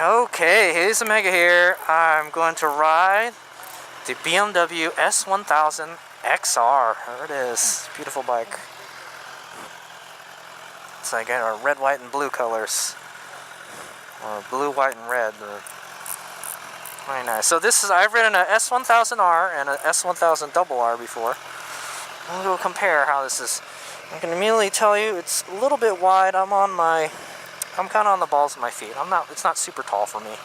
Okay, HadesOmega here. I'm going to ride the BMW S1000XR. There it is. Beautiful bike. It's like red, white, and blue colors. Or blue, white, and red. Very nice. So this is, I've ridden a S1000R and a S1000RR before. I'm going to compare how this is. I can immediately tell you it's a little bit wide. I'm kind of on the balls of my feet. It's not super tall for me.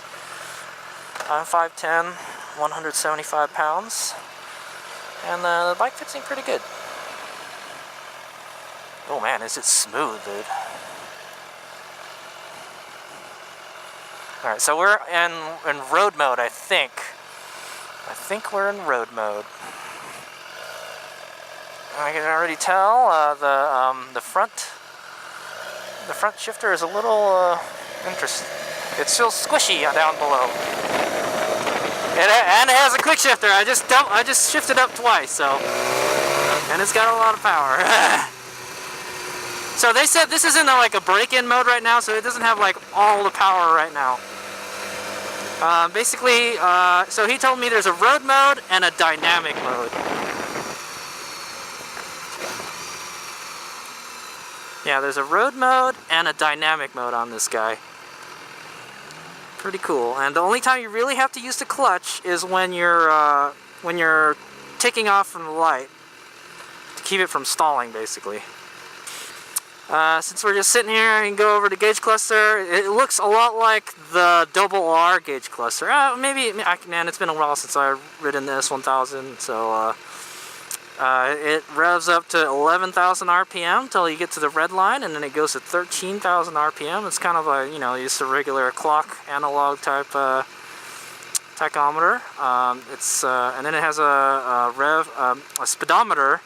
I'm 5'10", 175 pounds. And the bike fits me pretty good. Oh man, is it smooth, dude. Alright, so we're in road mode, I think. I think we're in road mode. I can already tell the front shifter is a little interesting. It feels squishy down below. And it has a quick shifter. I just shifted up twice, so, and it's got a lot of power. So they said this is in like a break-in mode right now, so it doesn't have like all the power right now. Basically, so he told me there's a road mode and a dynamic mode. Yeah, there's a road mode and a dynamic mode on this guy. Pretty cool. And the only time you really have to use the clutch is when you're taking off from the light to keep it from stalling, basically. Since we're just sitting here, I can go over the gauge cluster. It looks a lot like the R gauge cluster. Man, it's been a while since I've ridden the S1000, so it revs up to 11,000 RPM until you get to the red line, and then it goes to 13,000 RPM. It's kind of a, just a regular clock analog type tachometer. And then it has a speedometer,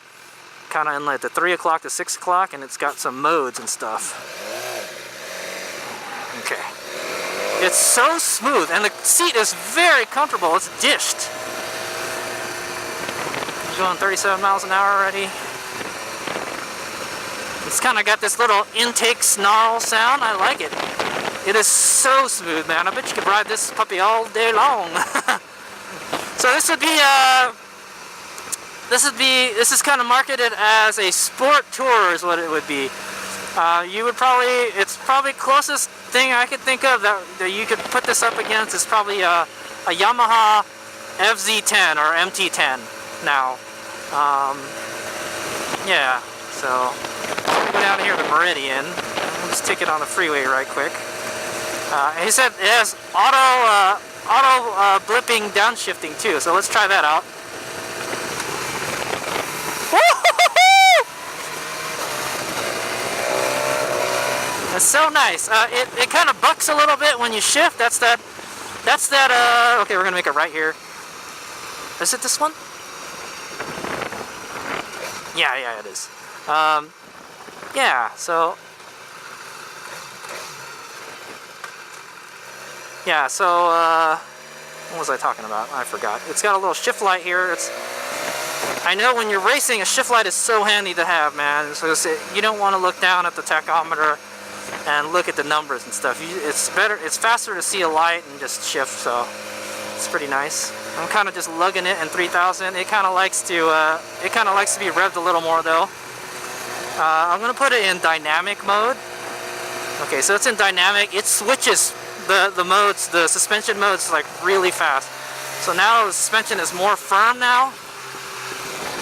kind of in like the 3 o'clock to 6 o'clock, and it's got some modes and stuff. Okay. It's so smooth, and the seat is very comfortable. It's dished. Going 37 miles an hour already. It's kind of got this little intake snarl sound. I like it. It is so smooth, man. I bet you could ride this puppy all day long. So this is kind of marketed as a sport tour is what it would be. It's probably closest thing I could think of that you could put this up against is probably a Yamaha FZ10 or MT10 now. Yeah, so I'm gonna go down here to Meridian. I'll just take it on the freeway right quick. He said it has auto blipping downshifting too, so let's try that out. It's so nice. It kind of bucks a little bit when you shift. That's that. Okay, we're gonna make it right here. Is it this one? Yeah, it is. Yeah, so... Yeah, so, what was I talking about? I forgot. It's got a little shift light here. I know when you're racing, a shift light is so handy to have, man. So you don't want to look down at the tachometer and look at the numbers and stuff. It's faster to see a light and just shift, so it's pretty nice. I'm kind of just lugging it in 3000. It kind of likes to be revved a little more though. I'm gonna put it in dynamic mode. Okay, so it's in dynamic. It switches the modes, the suspension modes, like really fast. So now the suspension is more firm now.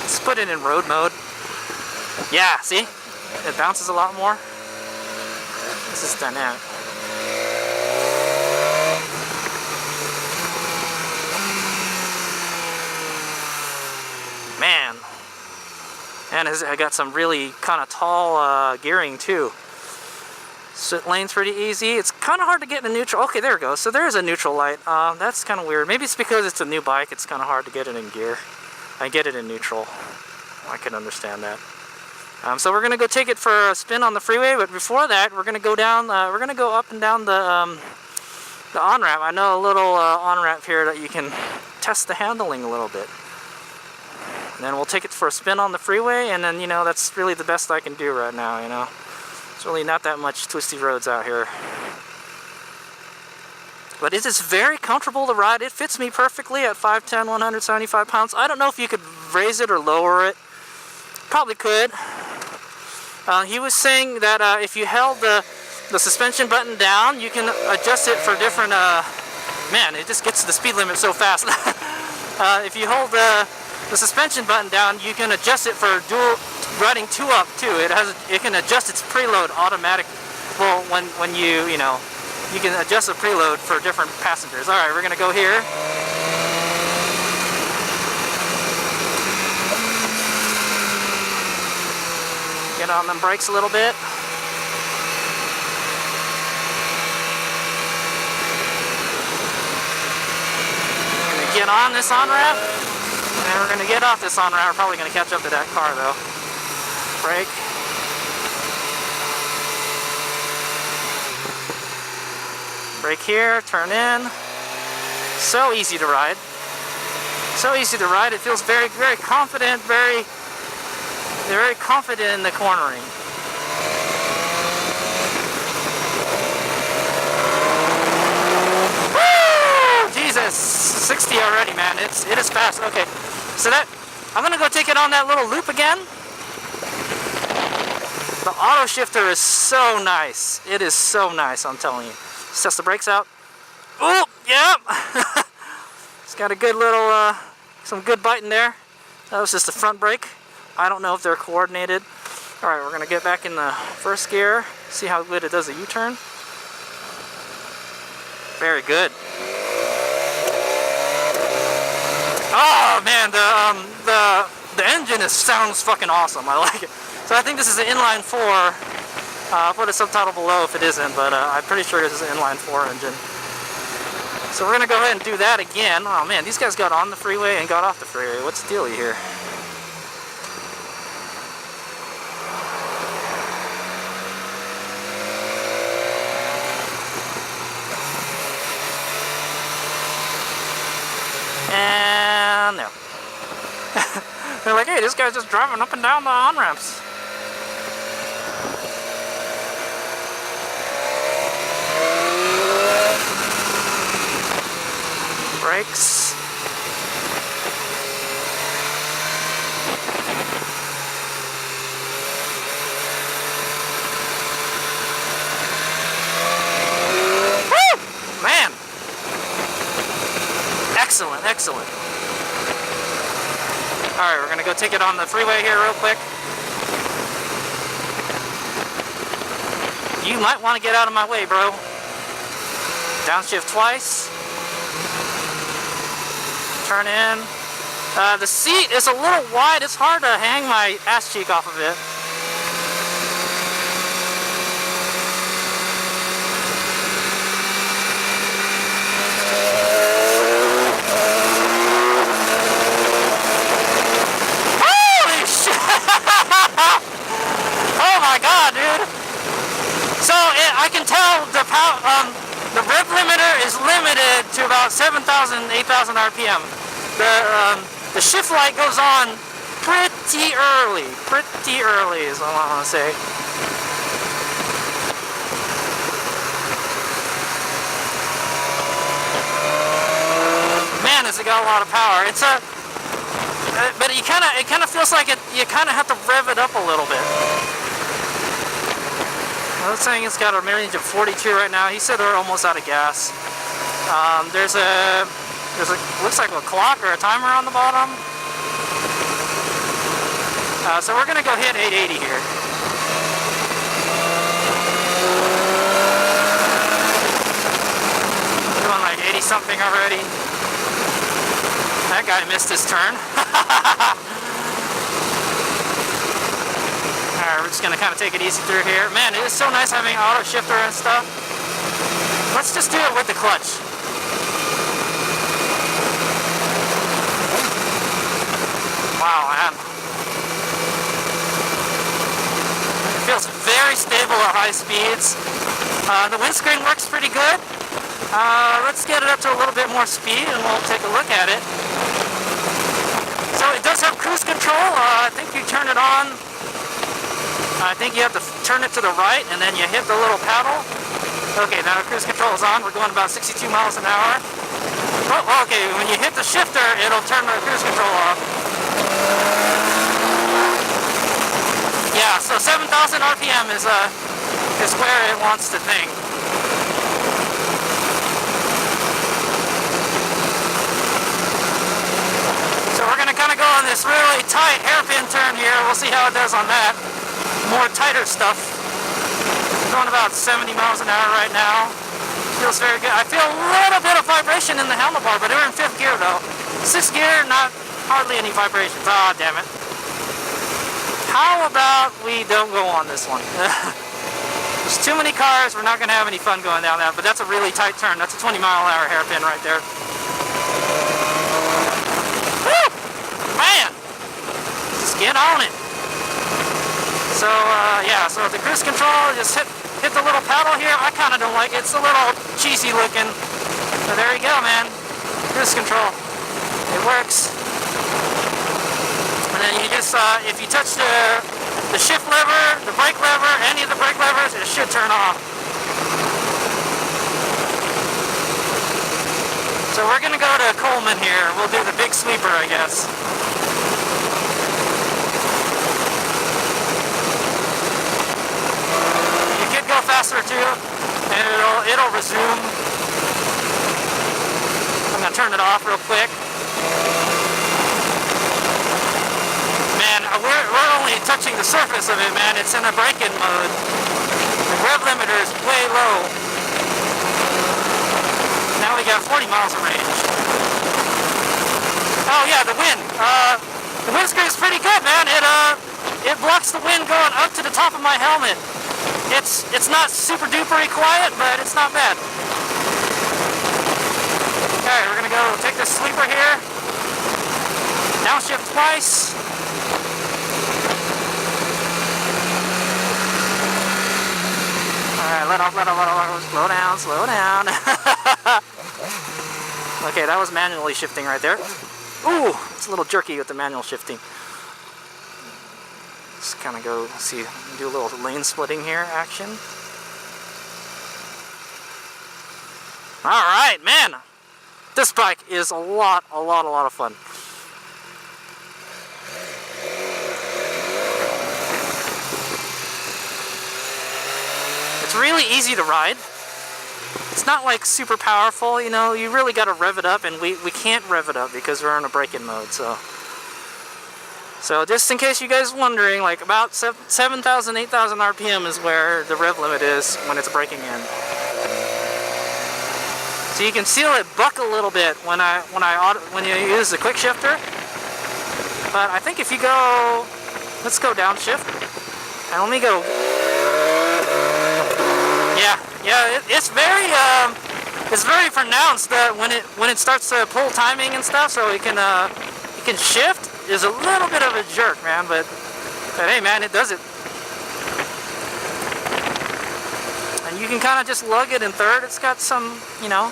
Let's put it in road mode. Yeah, see? It bounces a lot more. This is dynamic. Man, and I got some really kind of tall gearing too. So lane's pretty easy. It's kind of hard to get in neutral. Okay, there we go. So there is a neutral light. That's kind of weird. Maybe it's because it's a new bike. It's kind of hard to get it in gear. I get it in neutral. I can understand that. So we're gonna go take it for a spin on the freeway. But before that, we're gonna go down. We're gonna go up and down the on-ramp. I know a little on-ramp here that you can test the handling a little bit. And then we'll take it for a spin on the freeway, and then, that's really the best I can do right now, There's really not that much twisty roads out here. But it is very comfortable to ride. It fits me perfectly at 5'10", 175 pounds. I don't know if you could raise it or lower it. Probably could. He was saying that if you held the suspension button down, you can adjust it for different... man, it just gets to the speed limit so fast. If you hold the suspension button down, you can adjust it for riding 2-up too. It can adjust its preload automatic. Well, when you know, you can adjust the preload for different passengers. All right, we're gonna go here. Get on them brakes a little bit. Gonna get on this on-ramp, and we're gonna get off this on-ramp. We're probably gonna catch up to that car though. Brake. Brake here, turn in. So easy to ride. So easy to ride. It feels very, very confident, very confident in the cornering. Woo! Jesus, 60 already, man. It is fast. Okay, so I'm gonna go take it on that little loop again. The auto shifter is so nice. It is so nice, I'm telling you. Just test the brakes out. Oh, yep. It's got a good little, some good bite in there. That was just the front brake. I don't know if they're coordinated. All right, we're gonna get back in the first gear, see how good it does a U-turn. Very good. Oh man, the engine sounds fucking awesome. I like it. So I think this is an inline 4. I'll put a subtitle below if it isn't, but I'm pretty sure this is an inline 4 engine. So we're gonna go ahead and do that again. Oh man, these guys got on the freeway and got off the freeway. What's the deal here? And no. They're like, hey, this guy's just driving up and down the on-ramps. Brakes. Woo! Man! Excellent, excellent. Alright, we're gonna go take it on the freeway here real quick. You might want to get out of my way, bro. Downshift twice. Turn in. The seat is a little wide. It's hard to hang my ass cheek off of it. Holy shit! Oh my god, dude! So I can tell the rev limiter is limited to about 7,000, 8,000 RPM. The shift light goes on pretty early is what I want to say. Man, has it got a lot of power. It's but it kind of feels like you kind of have to rev it up a little bit. I was saying it's got a range of 42 right now. He said they're almost out of gas. There's looks like a clock or a timer on the bottom. So we're gonna go hit 880 here. Doing like 80 something already. That guy missed his turn. Alright, we're just gonna kind of take it easy through here. Man, it is so nice having auto shifter and stuff. Let's just do it with the clutch. Wow, man. It feels very stable at high speeds. The windscreen works pretty good. Let's get it up to a little bit more speed and we'll take a look at it. So it does have cruise control. I think you turn it on. I think you have to turn it to the right and then you hit the little paddle. Okay, now cruise control is on. We're going about 62 miles an hour. Oh, okay, when you hit the shifter, it'll turn the cruise control off. Yeah, so 7,000 RPM is where it wants to think. So we're gonna kind of go on this really tight hairpin turn here. We'll see how it does on that. More tighter stuff. Going about 70 miles an hour right now. Feels very good. I feel a little bit of vibration in the handlebar, but we're in 5th gear though. 6th gear, not hardly any vibrations. Ah, damn it. How about we don't go on this one? There's too many cars. We're not going to have any fun going down that, but that's a really tight turn. That's a 20-mile-an-hour hairpin right there. Woo! Man! Just get on it. So, yeah, so the cruise control, just hit the little paddle here. I kind of don't like it. It's a little cheesy looking. But there you go, man. Cruise control. It works. And then you just, if you touch the shift lever, the brake lever, any of the brake levers, it should turn off. So we're going to go to Coleman here. We'll do the big sweeper, I guess. Go faster too, and it'll resume. I'm gonna turn it off real quick. Man, we're only touching the surface of it, man. It's in a braking mode. The rev limiter is way low. Now we got 40 miles of range. Oh yeah, the wind. The windscreen's pretty good, man. It blocks the wind going up to the top of my helmet. It's not super dupery quiet, but it's not bad. Okay, we're gonna go take this sweeper here. Downshift twice. Alright, let off, slow down. Okay, that was manually shifting right there. Ooh, it's a little jerky with the manual shifting. Just kind of go see, do a little lane splitting here action. Alright, man! This bike is a lot of fun. It's really easy to ride. It's not like super powerful, you know, you really got to rev it up, and we can't rev it up because we're in a braking mode, so just in case you guys are wondering, like about 7,000, 8,000 RPM is where the rev limit is when it's braking in. So you can feel it buck a little bit when you use the quick shifter. But I think if you go, let's go downshift, and let me go. Yeah, it's very pronounced when it starts to pull timing and stuff. So you can shift. Is a little bit of a jerk, man, but hey, man, it does it. And you can kind of just lug it in third. It's got some, you know,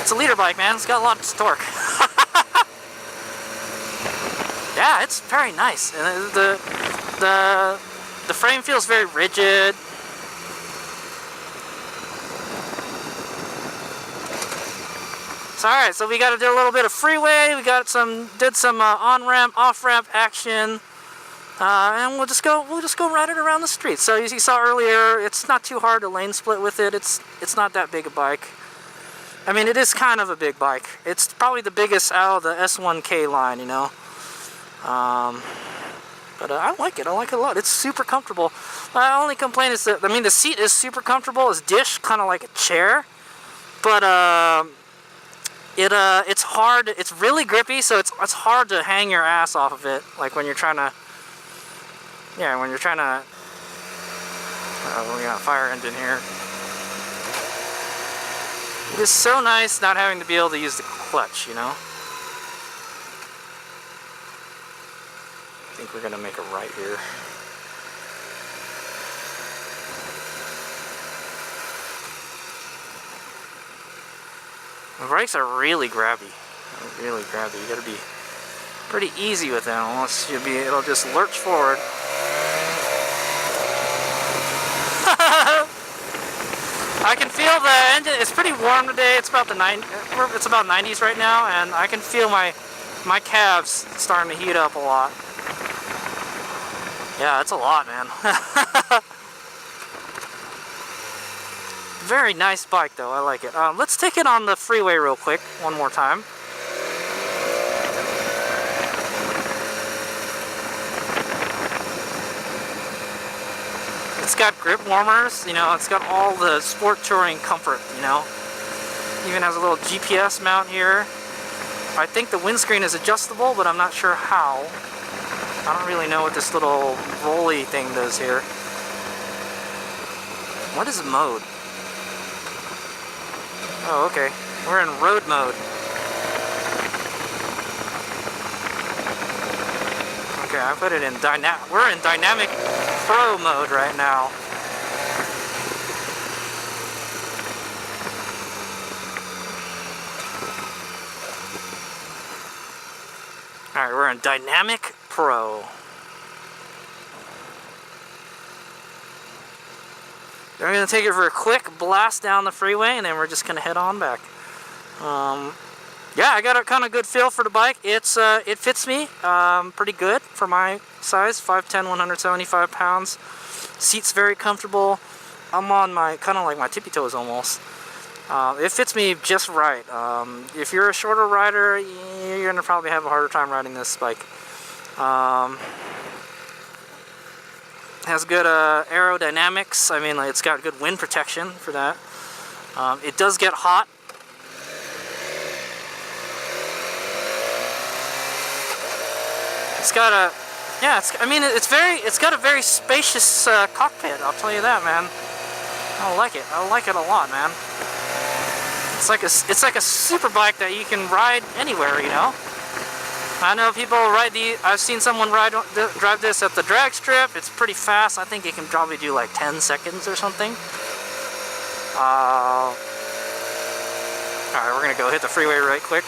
it's a leader bike, man. It's got a lot of torque. Yeah, it's very nice. And the frame feels very rigid. Alright, so we got to do a little bit of freeway. We got did some on-ramp, off-ramp action, and we'll just go ride it around the street. So as you saw earlier, it's not too hard to lane split with it. It's not that big a bike. I mean, it is kind of a big bike. It's probably the biggest out of the S1K line, you know. But I like it. I like it a lot. It's super comfortable. My only complaint is that, I mean, the seat is super comfortable. It's dish, kind of like a chair, but it's hard. It's really grippy, so it's hard to hang your ass off of it. Like when you're trying to, yeah, when you're trying to. We got a fire engine here. It is so nice not having to be able to use the clutch, you know. I think we're gonna make a right here. The brakes are really grabby. Really grabby. You gotta be pretty easy with them, unless it'll just lurch forward. I can feel the engine. It's pretty warm today. It's about it's about 90s right now, and I can feel my calves starting to heat up a lot. Yeah, it's a lot, man. Very nice bike, though. I like it. Let's take it on the freeway real quick, one more time. It's got grip warmers, you know, it's got all the sport touring comfort, you know. Even has a little GPS mount here. I think the windscreen is adjustable, but I'm not sure how. I don't really know what this little rolly thing does here. What is mode? Oh, okay. We're in road mode. Okay, I put it in we're in dynamic pro mode right now. Alright, we're in dynamic pro. We're going to take it for a quick blast down the freeway, and then we're just going to head on back. Yeah, I got a kind of good feel for the bike. It fits me pretty good for my size, 5'10", 175 pounds. Seat's very comfortable. I'm on my kind of like my tippy toes almost. It fits me just right. If you're a shorter rider, you're gonna probably have a harder time riding this bike. Has good aerodynamics. I mean, like, it's got good wind protection for that. It does get hot. It's got a, yeah, it's got a very spacious cockpit, I'll tell you that, man. I like it. I like it a lot, man. It's like a super bike that you can ride anywhere, you know. I know people ride I've seen someone drive this at the drag strip. It's pretty fast. I think it can probably do like 10 seconds or something. Alright, we're gonna go hit the freeway right quick.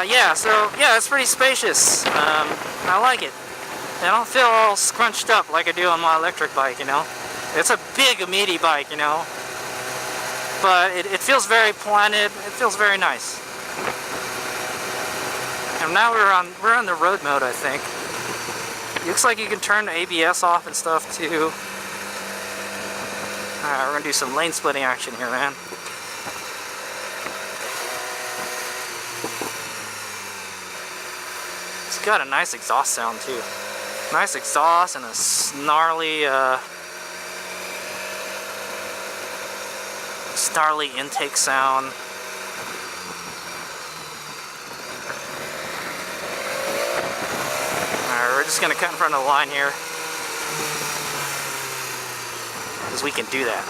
Yeah, it's pretty spacious. I like it. I don't feel all scrunched up like I do on my electric bike, you know. It's a big, meaty bike, you know. But it feels very planted. It feels very nice. And now we're on the road mode, I think. It looks like you can turn the ABS off and stuff too. Alright, we're gonna do some lane splitting action here, man. It's got a nice exhaust sound too. Nice exhaust and a snarly intake sound. Alright, we're just gonna cut in front of the line here, because we can do that.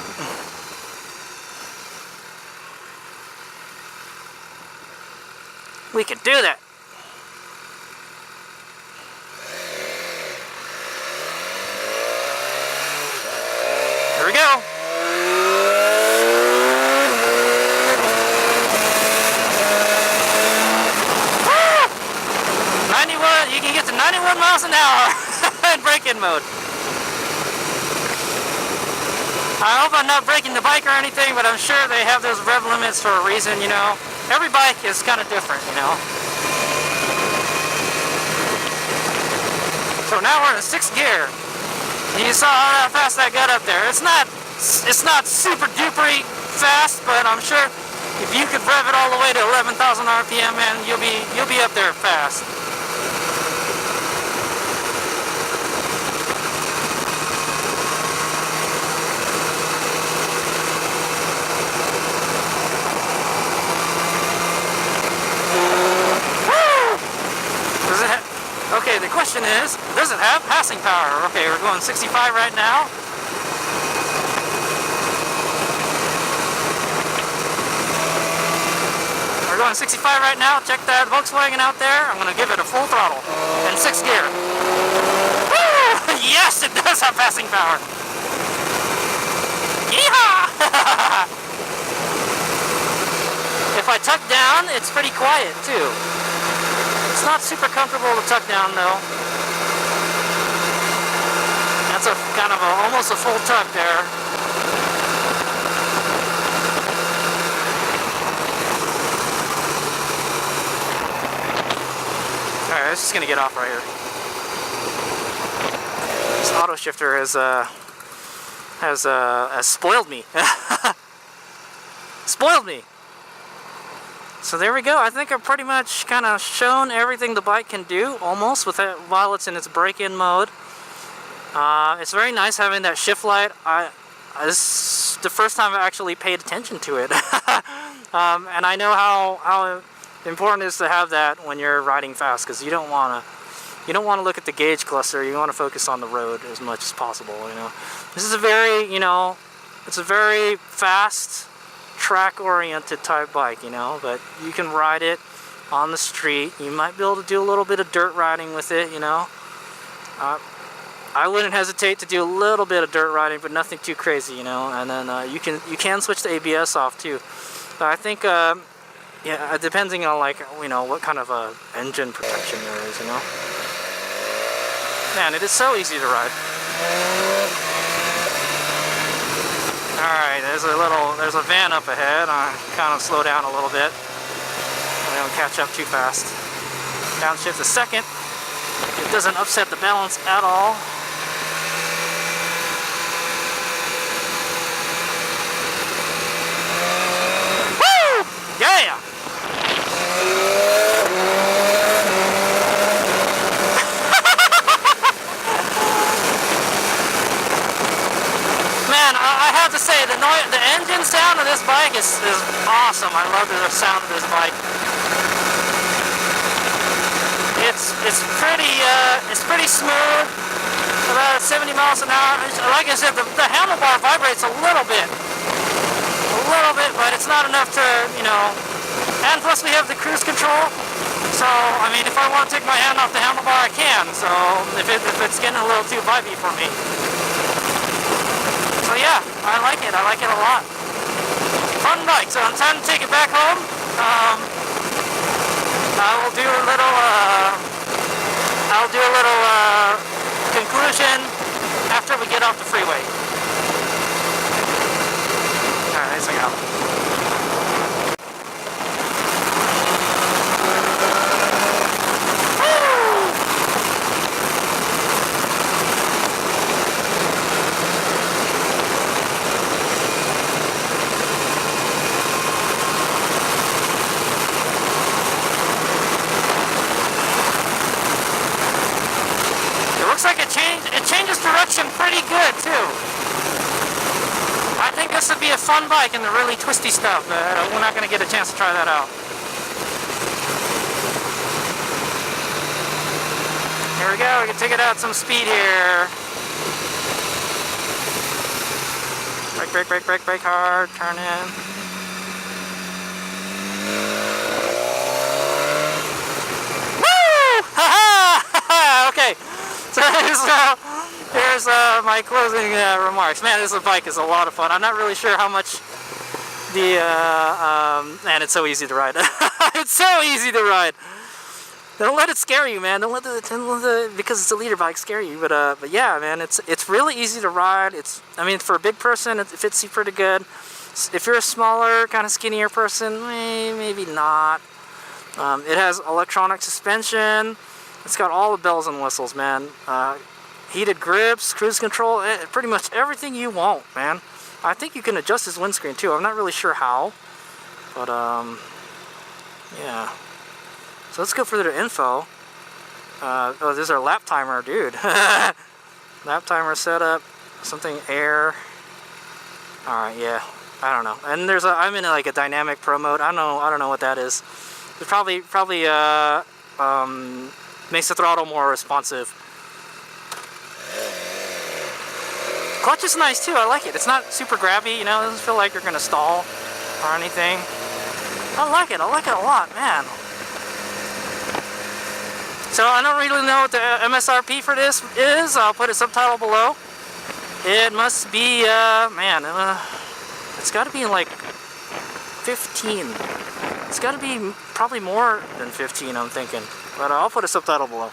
We can do that. Here we go. You can get to 91 miles an hour in break-in mode. I hope I'm not breaking the bike or anything, but I'm sure they have those rev limits for a reason, you know. Every bike is kind of different, you know. So now we're in 6th gear. You saw how fast I got up there. It's not super dupery fast, but I'm sure if you could rev it all the way to 11,000 RPM, man, you'll be up there fast. Okay, the question is, does it have passing power? Okay, we're going 65 right now. We're going 65 right now. Check that Volkswagen out there. I'm going to give it a full throttle in 6th gear. Woo! Yes, it does have passing power. Yeehaw! if I tuck down, it's pretty quiet too. It's not super comfortable to tuck down though. That's a kind of almost a full tuck there. Alright, it's just gonna get off right here. This auto shifter has spoiled me. Spoiled me. So there we go. I think I've pretty much kind of shown everything the bike can do, almost, with it while it's in its break-in mode. It's very nice having that shift light. This is the first time I actually paid attention to it. And I know how important it is to have that when you're riding fast, because you don't want to look at the gauge cluster. You want to focus on the road as much as possible. You know, this is a very, it's a very fast, track-oriented type bike. But you can ride it on the street. You might be able to do a little bit of dirt riding with it. I wouldn't hesitate to do a little bit of dirt riding, but nothing too crazy. And then you can switch the ABS off too. But I think. Yeah, depending on what kind of engine protection there is, Man, it is so easy to ride. Alright, there's a van up ahead. I kind of slow down a little bit. I don't catch up too fast. Downshift a second. It doesn't upset the balance at all. Woo! Yeah! To say the engine sound of this bike is awesome. I love the sound of this bike. It's pretty smooth, about 70 miles an hour. Like I said, the handlebar vibrates a little bit, but it's not enough to, and plus we have the cruise control. So I mean, if I want to take my hand off the handlebar, I can. So if it's getting a little too vibey for me. So yeah, I like it a lot. Fun bike, so I'm time to take it back home. I'll do a little conclusion after we get off the freeway. Alright, let's go. It changes direction pretty good too. I think this would be a fun bike in the really twisty stuff. We're not going to get a chance to try that out. Here we go. We can take it out some speed here. Brake hard. Turn in. Woo! Ha-ha! Okay. So here's my closing remarks. Man, this bike is a lot of fun. I'm not really sure how much man, it's so easy to ride. It's so easy to ride. Don't let it scare you, man. Don't let the because it's a leader bike scare you. But yeah, man, it's really easy to ride. I mean, for a big person, it fits you pretty good. If you're a smaller, kind of skinnier person, maybe not. It has electronic suspension. It's got all the bells and whistles, man. Heated grips, cruise control, pretty much everything you want, man. I think you can adjust this windscreen too. I'm not really sure how, but yeah. So let's go further to info. Oh, this is our lap timer, dude. Lap timer setup, something air. All right, yeah. I don't know. And I'm in like a dynamic pro mode. I don't know what that is. It's probably makes the throttle more responsive. Clutch is nice too, I like it. It's not super grabby, it doesn't feel like you're gonna stall or anything. I like it a lot, man. So I don't really know what the MSRP for this is. I'll put a subtitle below. It must be, man, it's gotta be like 15. It's got to be probably more than 15, I'm thinking. But I'll put a subtitle below. I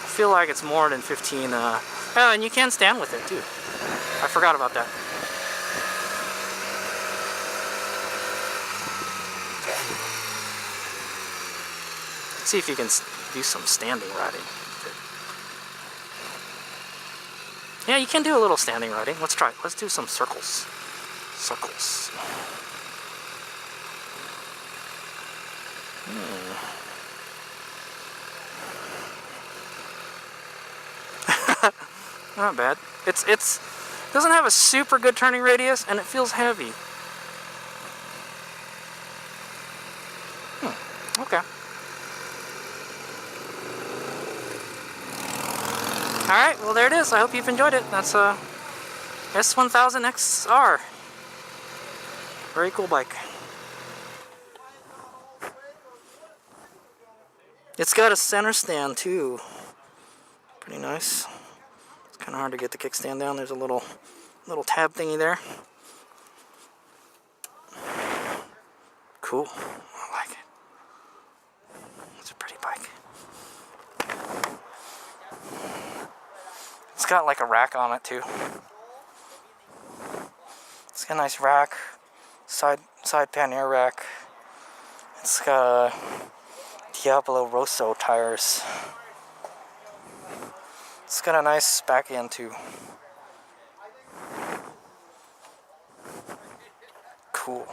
feel like it's more than 15. Oh, and you can stand with it too. I forgot about that. Let's see if you can do some standing riding. Yeah, you can do a little standing riding. Let's try it. Let's do some circles. Circles. Not bad. It's doesn't have a super good turning radius, and it feels heavy. Okay. Alright, well there it is. I hope you've enjoyed it. That's a S1000XR. Very cool bike. It's got a center stand too. Pretty nice. It's kind of hard to get the kickstand down. There's a little tab thingy there. Cool. I like it. It's a pretty bike. It's got like a rack on it too. It's got a nice rack, side pannier rack. It's got Diablo Rosso tires. It's got a nice back end too. Cool.